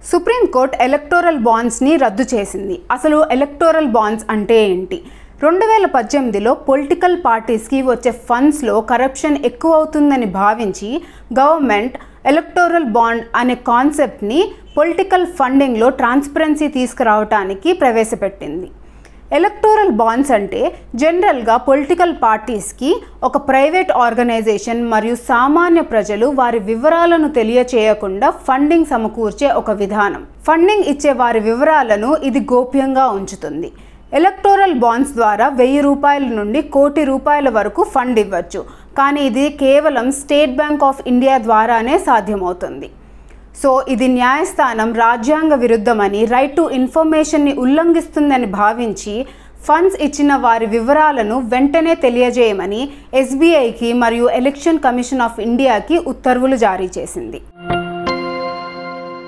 Supreme court electoral బాండ్స్ని రద్దు చేసింది. అసలు ఎలక్టోరల్ బాండ్స్ అంటే ఏంటి? 2018లో పొలిటికల్ పార్టీస్కి వచ్చే ఫండ్స్లో కరప్షన్ ఎక్కువ అవుతుందని భావించి గవర్నమెంట్ ఎలక్టోరల్ బాండ్ అనే కాన్సెప్ట్ని పొలిటికల్ ఫండింగ్లో ట్రాన్స్పరెన్సీ తీసుకురావడానికి ప్రవేశపెట్టింది. ఎలక్టోరల్ బాండ్స్ అంటే జనరల్గా పొలిటికల్ పార్టీస్కి ఒక ప్రైవేట్ ఆర్గనైజేషన్ మరియు సామాన్య ప్రజలు వారి వివరాలను తెలియచేయకుండా ఫండింగ్ సమకూర్చే ఒక విధానం. ఫండింగ్ ఇచ్చే వారి వివరాలను ఇది గోప్యంగా ఉంచుతుంది. ఎలక్టోరల్ బాండ్స్ ద్వారా 1000 రూపాయల నుండి 1 కోటి రూపాయల వరకు ఫండ్ ఇవ్వచ్చు. కానీ ఇది కేవలం స్టేట్ బ్యాంక్ ఆఫ్ ఇండియా ద్వారానే సాధ్యమవుతుంది. సో ఇది న్యాయస్థానం రాజ్యాంగ విరుద్ధమని, రైట్ టు ఇన్ఫర్మేషన్ని ఉల్లంఘిస్తుందని భావించి ఫండ్స్ ఇచ్చిన వారి వివరాలను వెంటనే తెలియజేయమని ఎస్బీఐకి మరియు ఎలక్షన్ కమిషన్ ఆఫ్ ఇండియాకి ఉత్తర్వులు జారీ చేసింది.